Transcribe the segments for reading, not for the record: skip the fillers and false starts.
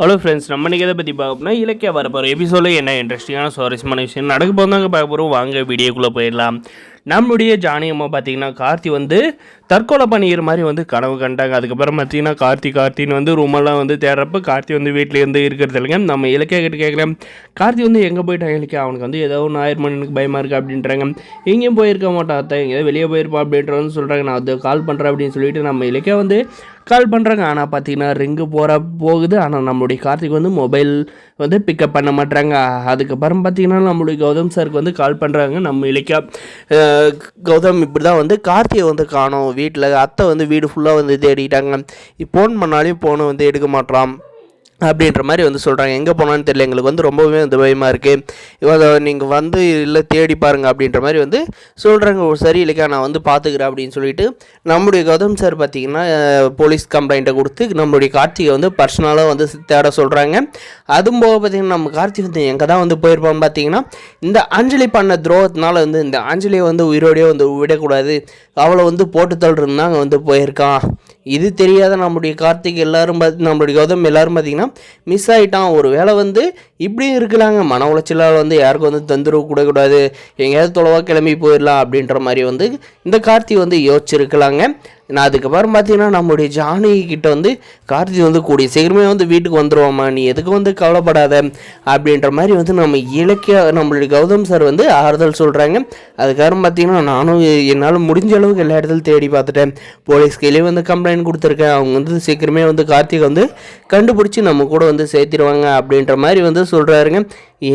Hello friends, நம்ம இன்றைக்கி எதை பற்றி பார்க்க போனால் இலக்கிய வரப்போகிற எபிசோடில் என்ன இன்ட்ரெஸ்டிங்கான சுவாரஸ்யமான விஷயம் நடக்க போதாங்க பார்க்க போகிறோம். வாங்க வீடியோக்குள்ளே போயிடலாம். நம்மளுடைய ஜானி அம்மா பார்த்திங்கன்னா கார்த்தி வந்து தற்கொலை பண்ணிக்கிற மாதிரி வந்து கனவு கண்டாங்க. அதுக்கப்புறம் பார்த்திங்கன்னா கார்த்தின்னு வந்து ரூமெல்லாம் வந்து தேடுறப்ப கார்த்தி வந்து வீட்டிலேருந்து இருக்கிறது இல்லைங்க. நம்ம இலக்கிய கிட்ட கேட்குறேன், கார்த்தி வந்து எங்கே போயிட்டான் இலக்கியா, அவனுக்கு வந்து ஏதோ ஒன்று ஆயிரம் எனக்கு பயமாக இருக்குது அப்படின்றாங்க. எங்கேயும் போயிருக்க மாட்டான் அத்தை, எங்கேயாவது வெளியே போயிருப்பா அப்படின்றவங்க சொல்கிறாங்க. நான் அது கால் பண்ணுறேன் அப்படின்னு சொல்லிட்டு நம்ம இலக்கியா வந்து கால் பண்ணுறாங்க. ஆனால் பார்த்தீங்கன்னா ரிங்கு போகுது. ஆனால் நம்மளுடைய கார்த்திக் வந்து மொபைல் வந்து பிக்கப் பண்ண மாட்டாங்க. அதுக்கப்புறம் பார்த்தீங்கன்னா நம்மளுடைய கௌதம் சாருக்கு வந்து கால் பண்ணுறாங்க. நம்ம இலக்கியா கௌதம் இப்படி தான் வந்து கார்த்தியை வந்து காணோம் வீட்டில், அத்தை வந்து வீடு ஃபுல்லாக வந்து தேடிட்டாங்க, ஃபோன் பண்ணாலையும் ஃபோனை வந்து எடுக்க மாட்டான் அப்படின்ற மாதிரி வந்து சொல்கிறாங்க. எங்கே போனான்னு தெரியல, எங்களுக்கு வந்து ரொம்பவே வந்து பயமாக இருக்குது, இவன் நீங்கள் வந்து இல்லை தேடி பாருங்கள் அப்படின்ற மாதிரி வந்து சொல்கிறாங்க. சரி இல்லைக்கா, நான் வந்து பார்த்துக்கிறேன் அப்படின்னு சொல்லிட்டு நம்முடைய கௌதம் சார் பார்த்திங்கன்னா போலீஸ் கம்ப்ளைண்ட்டை கொடுத்து நம்மளுடைய கார்த்திகை வந்து பர்சனலாக வந்து தேட சொல்கிறாங்க. அதுவும் போக பார்த்திங்கன்னா நம்ம கார்த்திக் வந்து எங்கே தான் வந்து போயிருப்பான்னு பார்த்தீங்கன்னா இந்த அஞ்சலி பண்ண துரோகத்தினால வந்து இந்த அஞ்சலியை வந்து உயிரோடையே வந்து விடக்கூடாது, அவளை வந்து போட்டு தள்ளுறதுன்னு அங்கே வந்து போயிருக்கான். இது தெரியாத நம்மளுடைய கார்த்திக் எல்லோரும் நம்மளுடைய கௌதம் எல்லோரும் பார்த்திங்கன்னா மிஸ் ஆகிட்டான். ஒரு வேளை வந்து இப்படியும் இருக்கலாங்க, மன உளைச்சலால் வந்து யாருக்கும் வந்து தொந்தரவு கூடக்கூடாது, எங்கேயாவது தொலைவாக கிளம்பி போயிடலாம் அப்படின்ற மாதிரி வந்து இந்த கார்த்திக் வந்து யோசிச்சிருக்கலாங்க. நான் அதுக்கப்புறம் பார்த்தீங்கன்னா நம்மளுடைய ஜானி கிட்ட வந்து கார்த்தி வந்து கூடிய சீக்கிரமே வந்து வீட்டுக்கு வந்துடுவோம்மா, நீ எதுக்கு வந்து கவலைப்படாத அப்படின்ற மாதிரி வந்து நம்மளுடைய கௌதம் சார் வந்து ஆறுதல் சொல்கிறாங்க. அதுக்கப்புறம் பார்த்தீங்கன்னா நானும் என்னால் முடிஞ்ச அளவுக்கு எல்லா இடத்துலையும் தேடி பார்த்துட்டேன், போலீஸ் கையிலேயே வந்து கம்ப்ளைண்ட் கொடுத்துருக்கேன், அவங்க வந்து சீக்கிரமே வந்து கார்த்திகை வந்து கண்டுபிடிச்சி நம்ம கூட வந்து சேர்த்திடுவாங்க அப்படின்ற மாதிரி வந்து சொல்கிறாருங்க.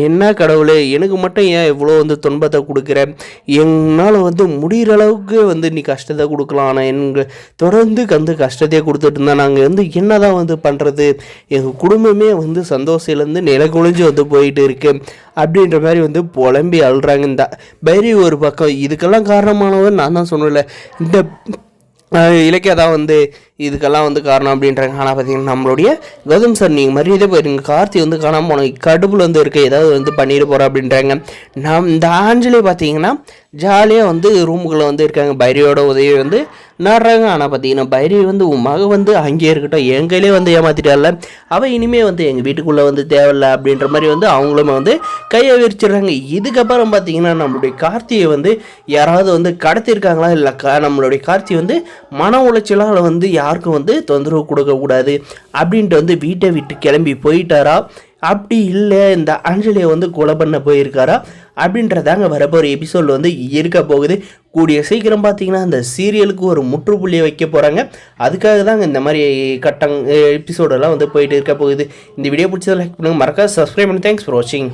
என்ன கடவுளே, எனக்கு மட்டும் ஏன் இவ்வளோ வந்து துன்பத்தை கொடுக்குற, என்னால் வந்து முடிகிற அளவுக்கு வந்து நீ கஷ்டத்தை கொடுக்கலாம், ஆனால் எங்கள் தொடர்ந்து கஷ்டத்தையே கொடுத்துட்டு இருந்தால் நாங்கள் வந்து என்ன தான் வந்து பண்ணுறது, எங்கள் குடும்பமே வந்து சந்தோஷத்துலேருந்து நிலக்குழிஞ்சு வந்து போயிட்டு இருக்கு அப்படின்ற மாதிரி வந்து புலம்பி அழுறாங்க. இந்த பைரி ஒரு பக்கம், இதுக்கெல்லாம் காரணமானவன் நான் தான் சொன்னல, இந்த இலக்கியா தான் வந்து இதுக்கெல்லாம் வந்து காரணம் அப்படின்றாங்க. ஆனால் பார்த்தீங்கன்னா நம்மளுடைய கௌதம் சார் நீங்கள் மரியாதை போயிருங்க, கார்த்தி வந்து காணாமல் போனோம், கடுப்பில் வந்து இருக்க ஏதாவது வந்து பண்ணிட்டு போகிறோம் அப்படின்றாங்க. இந்த ஆஞ்சலி பார்த்தீங்கன்னா ஜாலியாக வந்து ரூமுக்குள்ளே வந்து இருக்காங்க, பைரியோட உதவி வந்து நடுறாங்க. ஆனால் பார்த்தீங்கன்னா பைரி வந்து உன் மக வந்து அங்கேயே இருக்கட்டும், என் கையிலே வந்து ஏமாற்றிட்டால, அவள் இனிமேல் வந்து எங்கள் வீட்டுக்குள்ளே வந்து தேவையில்லை அப்படின்ற மாதிரி வந்து அவங்களுமே வந்து கையை விரிச்சிடுறாங்க. இதுக்கப்புறம் பார்த்தீங்கன்னா நம்மளுடைய கார்த்தியை வந்து யாராவது வந்து கடத்திருக்காங்களா, இல்லை நம்மளுடைய கார்த்தி வந்து மன உளைச்சலால் வந்து யாருக்கும் வந்து தொந்தரவு கொடுக்கக்கூடாது அப்படின்ட்டு வந்து வீட்டை விட்டு கிளம்பி போயிட்டாரா, அப்படி இல்லை இந்த அஞ்சலியை வந்து கொலை பண்ண போயிருக்காரா அப்படின்றதாங்க வரப்போகிற எபிசோட் வந்து இருக்க போகுது. கூடிய சீக்கிரம் பார்த்தீங்கன்னா இந்த சீரியலுக்கு ஒரு முற்றுப்புள்ளியை வைக்க போகிறாங்க. அதுக்காக தாங்க இந்த மாதிரி எபிசோடெல்லாம் வந்து போயிட்டு இருக்க போகுது. இந்த வீடியோ பிடிச்சதை லைக் பண்ணுங்கள், மறக்காம சப்ஸ்கிரைப் பண்ணி. தேங்க்ஸ் ஃபார் வாட்சிங்.